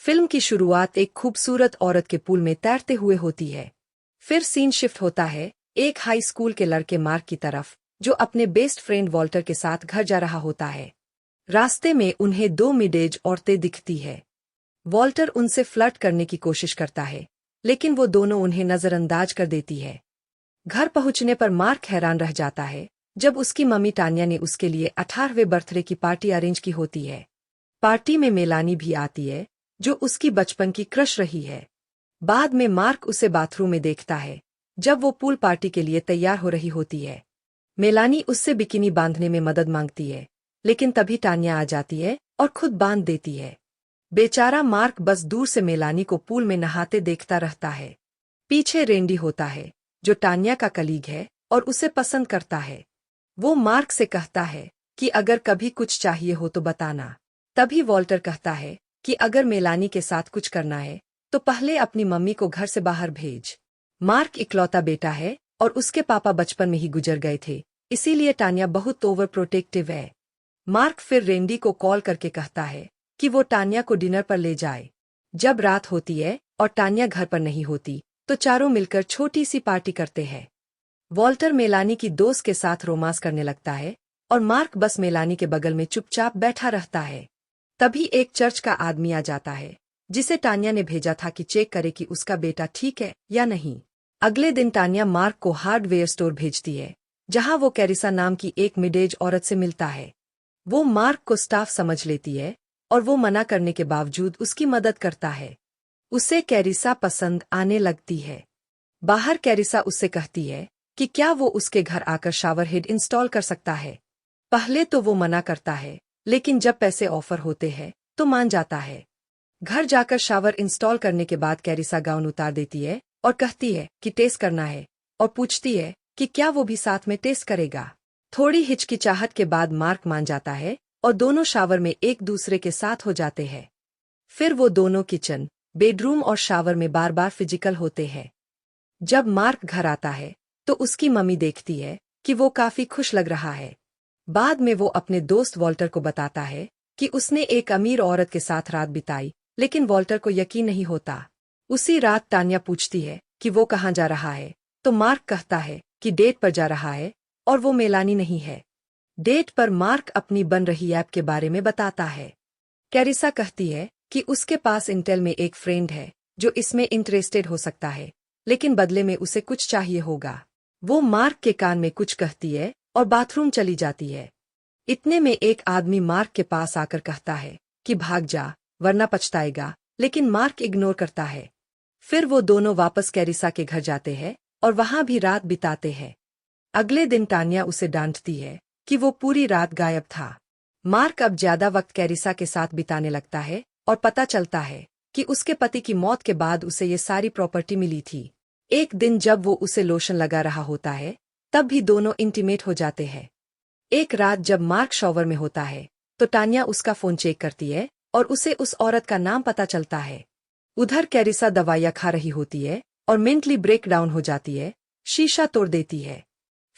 Film की शुरुआत एक खूबसूरत औरत के पूल में तैरते हुए होती है। फिर सीन शिफ्ट होता है एक हाई स्कूल के लड़के मार्क की तरफ, जो अपने बेस्ट फ्रेंड वॉल्टर के साथ घर जा रहा होता है। रास्ते में उन्हें दो मिड-एज औरतें दिखती है। वॉल्टर उनसे फ्लर्ट करने की कोशिश करता है, लेकिन वो दोनों उन्हें नजरअंदाज कर देती है। घर पहुंचने पर मार्क हैरान रह जाता है जब उसकी मम्मी टान्या ने उसके लिए 18वें बर्थडे की पार्टी अरेंज की होती है। पार्टी में मेलानी भी आती है, जो उसकी बचपन की क्रश रही है। बाद में मार्क उसे बाथरूम में देखता है जब वो पूल पार्टी के लिए तैयार हो रही होती है। मेलानी उससे बिकिनी बांधने में मदद मांगती है, लेकिन तभी टान्या आ जाती है और खुद बांध देती है। बेचारा मार्क बस दूर से मेलानी को पूल में नहाते देखता रहता है। पीछे रेंडी होता है, जो टान्या का कलीग है और उसे पसंद करता है। वो मार्क से कहता है कि अगर कभी कुछ चाहिए हो तो बताना। तभी वॉल्टर कहता है कि अगर मेलानी के साथ कुछ करना है तो पहले अपनी मम्मी को घर से बाहर भेज। मार्क इकलौता बेटा है और उसके पापा बचपन में ही गुजर गए थे, इसीलिए टान्या बहुत ओवर प्रोटेक्टिव है। मार्क फिर रेंडी को कॉल करके कहता है कि वो टान्या को डिनर पर ले जाए। जब रात होती है और टान्या घर पर नहीं होती, तो चारों मिलकर छोटी सी पार्टी करते हैं। वॉल्टर मेलानी की दोस्त के साथ रोमांस करने लगता है और मार्क बस मेलानी के बगल में चुपचाप बैठा रहता है। तभी एक चर्च का आदमी आ जाता है, जिसे टान्या ने भेजा था कि चेक करे कि उसका बेटा ठीक है या नहीं। अगले दिन टान्या मार्क को हार्डवेयर स्टोर भेजती है, जहां वो कैरिसा नाम की एक मिड-एज औरत से मिलता है। वो मार्क को स्टाफ समझ लेती है और वो मना करने के बावजूद उसकी मदद करता है। उसे कैरिसा पसंद आने लगती है। बाहर कैरिसा उससे कहती है कि क्या वो उसके घर आकर शावर हेड इंस्टॉल कर सकता है। पहले तो वो मना करता है, लेकिन जब पैसे ऑफर होते हैं तो मान जाता है। घर जाकर शावर इंस्टॉल करने के बाद कैरिसा गाउन उतार देती है और कहती है कि टेस्ट करना है, और पूछती है कि क्या वो भी साथ में टेस्ट करेगा। थोड़ी हिचकिचाहट के बाद मार्क मान जाता है और दोनों शावर में एक दूसरे के साथ हो जाते हैं। फिर वो दोनों किचन, बेडरूम और शावर में बार बार फिजिकल होते हैं। जब मार्क घर आता है तो उसकी मम्मी देखती है कि वो काफी खुश लग रहा है। बाद में वो अपने दोस्त वॉल्टर को बताता है कि उसने एक अमीर औरत के साथ रात बिताई, लेकिन वॉल्टर को यकीन नहीं होता। उसी रात टान्या पूछती है कि वो कहाँ जा रहा है, तो मार्क कहता है कि डेट पर जा रहा है और वो मेलानी नहीं है। डेट पर मार्क अपनी बन रही ऐप के बारे में बताता है। कैरिसा कहती है कि उसके पास इंटेल में एक फ्रेंड है जो इसमें इंटरेस्टेड हो सकता है, लेकिन बदले में उसे कुछ चाहिए होगा। वो मार्क के कान में कुछ कहती है और बाथरूम चली जाती है। इतने में एक आदमी मार्क के पास आकर कहता है कि भाग जा, वरना पछताएगा, लेकिन मार्क इग्नोर करता है। फिर वो दोनों वापस कैरिसा के घर जाते हैं और वहां भी रात बिताते हैं। अगले दिन टान्या उसे डांटती है कि वो पूरी रात गायब था। मार्क अब ज्यादा वक्त कैरिसा के साथ बिताने लगता है और पता चलता है कि उसके पति की मौत के बाद उसे ये सारी प्रॉपर्टी मिली थी। एक दिन जब वो उसे लोशन लगा रहा होता है, तब भी दोनों इंटीमेट हो जाते हैं। एक रात जब मार्क शॉवर में होता है तो टान्या उसका फोन चेक करती है और उसे उस औरत का नाम पता चलता है। उधर कैरिसा दवाइयां खा रही होती है और मेंटली ब्रेक डाउन हो जाती है, शीशा तोड़ देती है।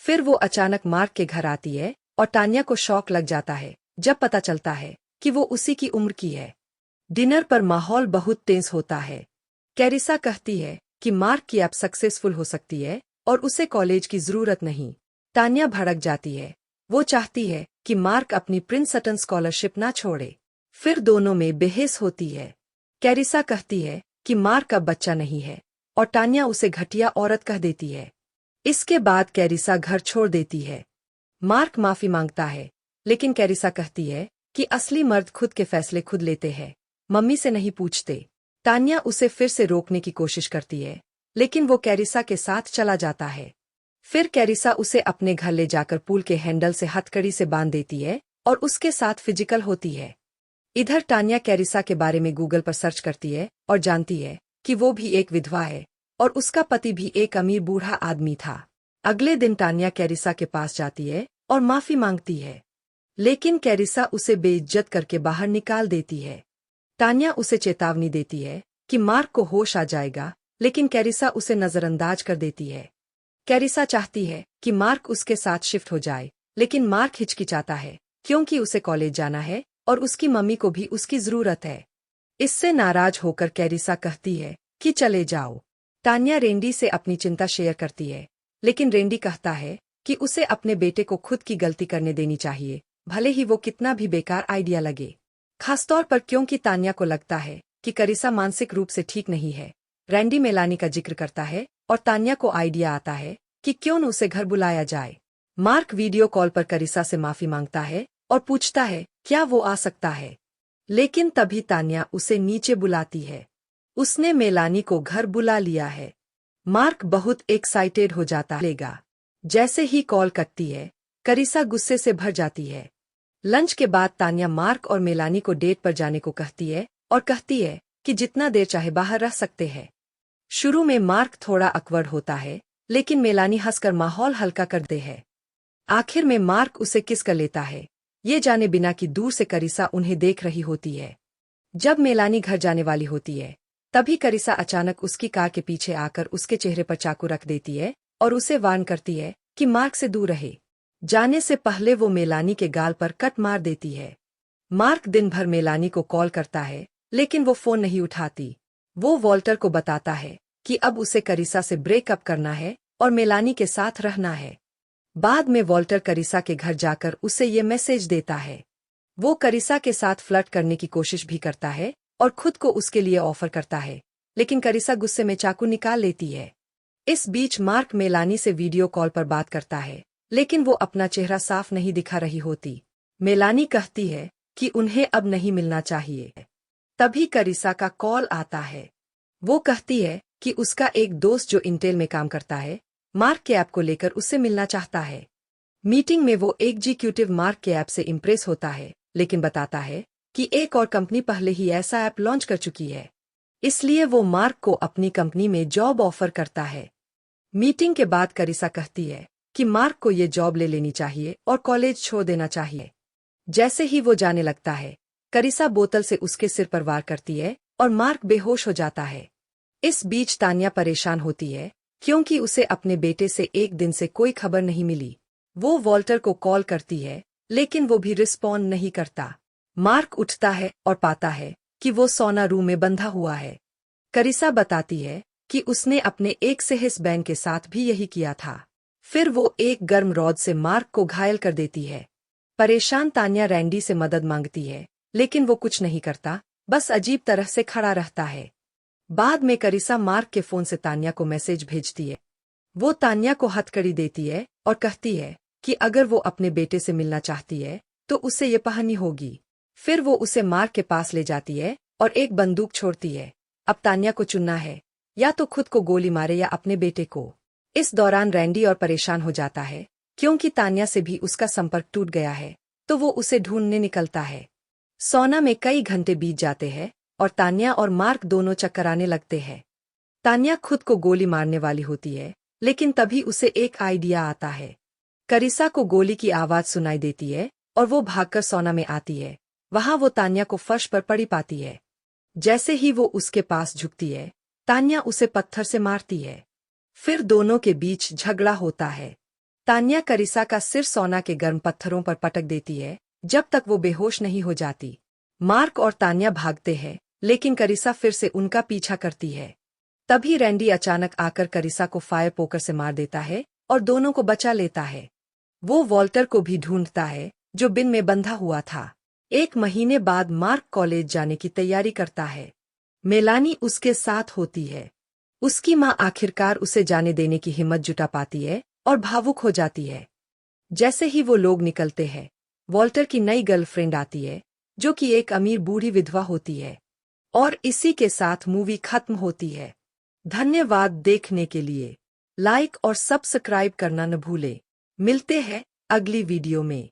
फिर वो अचानक मार्क के घर आती है और टान्या को शॉक लग जाता है जब पता चलता है कि वो उसी की उम्र की है। डिनर पर माहौल बहुत टेंस होता है। कैरिसा कहती है कि मार्क की ऐप सक्सेसफुल हो सकती है और उसे कॉलेज की जरूरत नहीं। टान्या भड़क जाती है। वो चाहती है कि मार्क अपनी प्रिंसटन स्कॉलरशिप ना छोड़े। फिर दोनों में बहस होती है। कैरिसा कहती है कि मार्क अब बच्चा नहीं है और टान्या उसे घटिया औरत कह देती है। इसके बाद कैरिसा घर छोड़ देती है। मार्क माफी मांगता है, लेकिन कैरिसा कहती है कि असली मर्द खुद के फैसले खुद लेते हैं, मम्मी से नहीं पूछते। टान्या उसे फिर से रोकने की कोशिश करती है, लेकिन वो कैरिसा के साथ चला जाता है। फिर कैरिसा उसे अपने घर ले जाकर पूल के हैंडल से हथकड़ी से बांध देती है और उसके साथ फिजिकल होती है। इधर टान्या कैरिसा के बारे में गूगल पर सर्च करती है और जानती है कि वो भी एक विधवा है और उसका पति भी एक अमीर बूढ़ा आदमी था। अगले दिन टान्या कैरिसा के पास जाती है और माफी मांगती है, लेकिन कैरिसा उसे बेइज्जत करके बाहर निकाल देती है। टान्या उसे चेतावनी देती है कि मार्क को होश आ जाएगा, लेकिन कैरिसा उसे नजरअंदाज कर देती है। कैरिसा चाहती है कि मार्क उसके साथ शिफ्ट हो जाए, लेकिन मार्क हिचकिचाता है क्योंकि उसे कॉलेज जाना है और उसकी मम्मी को भी उसकी जरूरत है। इससे नाराज होकर कैरिसा कहती है कि चले जाओ। तान्या रेंडी से अपनी चिंता शेयर करती है, लेकिन रेंडी कहता है कि उसे अपने बेटे को खुद की गलती करने देनी चाहिए, भले ही वो कितना भी बेकार आइडिया लगे। खासतौर पर क्योंकि तान्या को लगता है कि करिसा मानसिक रूप से ठीक नहीं है। रैंडी मेलानी का जिक्र करता है और तान्या को आइडिया आता है कि क्यों न उसे घर बुलाया जाए। मार्क वीडियो कॉल पर करिसा से माफी मांगता है और पूछता है क्या वो आ सकता है, लेकिन तभी तान्या उसे नीचे बुलाती है। उसने मेलानी को घर बुला लिया है। मार्क बहुत एक्साइटेड हो जाता लेगा। जैसे ही कॉल कटती है, करिसा गुस्से से भर जाती है। लंच के बाद तान्या मार्क और मेलानी को डेट पर जाने को कहती है और कहती है कि जितना देर चाहे बाहर रह सकते हैं। शुरू में मार्क थोड़ा अकवर्ड होता है, लेकिन मेलानी हंसकर माहौल हल्का कर दे है। आखिर में मार्क उसे किस कर लेता है, ये जाने बिना कि दूर से करिसा उन्हें देख रही होती है। जब मेलानी घर जाने वाली होती है, तभी करिसा अचानक उसकी कार के पीछे आकर उसके चेहरे पर चाकू रख देती है और उसे वार्न करती है कि मार्क से दूर रहे। जाने से पहले वो मेलानी के गाल पर कट मार देती है। मार्क दिन भर मेलानी को कॉल करता है, लेकिन वो फोन नहीं उठाती। वो वॉल्टर को बताता है कि अब उसे करिसा से ब्रेकअप करना है और मेलानी के साथ रहना है। बाद में वॉल्टर करिसा के घर जाकर उसे ये मैसेज देता है। वो करिसा के साथ फ्लर्ट करने की कोशिश भी करता है और खुद को उसके लिए ऑफर करता है, लेकिन करिसा गुस्से में चाकू निकाल लेती है। इस बीच मार्क मेलानी से वीडियो कॉल पर बात करता है, लेकिन वो अपना चेहरा साफ नहीं दिखा रही होती। मेलानी कहती है कि उन्हें अब नहीं मिलना चाहिए। तभी करिसा का कॉल आता है। वो कहती है कि उसका एक दोस्त जो इंटेल में काम करता है, मार्क के ऐप को लेकर उससे मिलना चाहता है। मीटिंग में वो एग्जीक्यूटिव मार्क के ऐप से इम्प्रेस होता है, लेकिन बताता है कि एक और कंपनी पहले ही ऐसा ऐप लॉन्च कर चुकी है, इसलिए वो मार्क को अपनी कंपनी में जॉब ऑफर करता है। मीटिंग के बाद करिसा कहती है कि मार्क को ये जॉब ले लेनी चाहिए और कॉलेज छोड़ देना चाहिए। जैसे ही वो जाने लगता है, करिसा बोतल से उसके सिर पर वार करती है और मार्क बेहोश हो जाता है। इस बीच तान्या परेशान होती है क्योंकि उसे अपने बेटे से एक दिन से कोई खबर नहीं मिली। वो वॉल्टर को कॉल करती है, लेकिन वो भी रिस्पॉन्ड नहीं करता। मार्क उठता है और पाता है कि वो सोना रूम में बंधा हुआ है। करिसा बताती है कि उसने अपने एक सेहिस बैंड के साथ भी यही किया था। फिर वो एक गर्म रॉड से मार्क को घायल कर देती है। परेशान तान्या रैंडी से मदद मांगती है, लेकिन वो कुछ नहीं करता, बस अजीब तरह से खड़ा रहता है। बाद में करिसा मार्क के फोन से तान्या को मैसेज भेजती है। वो तान्या को हथकड़ी देती है और कहती है कि अगर वो अपने बेटे से मिलना चाहती है तो उसे ये पहननी होगी। फिर वो उसे मार्क के पास ले जाती है और एक बंदूक छोड़ती है। अब तान्या को चुनना है, या तो खुद को गोली मारे या अपने बेटे को। इस दौरान रैंडी और परेशान हो जाता है क्योंकि तान्या से भी उसका संपर्क टूट गया है, तो वो उसे ढूंढने निकलता है। सोना में कई घंटे बीत जाते हैं और तान्या और मार्क दोनों चक्कर आने लगते हैं। तान्या खुद को गोली मारने वाली होती है, लेकिन तभी उसे एक आइडिया आता है। करिसा को गोली की आवाज सुनाई देती है और वो भागकर सोना में आती है। वहां वो तान्या को फर्श पर पड़ी पाती है। जैसे ही वो उसके पास झुकती है, तान्या उसे पत्थर से मारती है। फिर दोनों के बीच झगड़ा होता है। तान्या करिसा का सिर सोना के गर्म पत्थरों पर पटक देती है जब तक वो बेहोश नहीं हो जाती। मार्क और तान्या भागते हैं, लेकिन करिसा फिर से उनका पीछा करती है। तभी रैंडी अचानक आकर करिसा को फायर पोकर से मार देता है और दोनों को बचा लेता है। वो वॉल्टर को भी ढूंढता है, जो बिन में बंधा हुआ था। 1 महीने बाद मार्क कॉलेज जाने की तैयारी करता है। मेलानी उसके साथ होती है। उसकी माँ आखिरकार उसे जाने देने की हिम्मत जुटा पाती है और भावुक हो जाती है। जैसे ही वो लोग निकलते हैं, वॉल्टर की नई गर्लफ्रेंड आती है, जो कि एक अमीर बूढ़ी विधवा होती है। और इसी के साथ मूवी खत्म होती है। धन्यवाद देखने के लिए। लाइक और सब्सक्राइब करना न भूले। मिलते हैं अगली वीडियो में।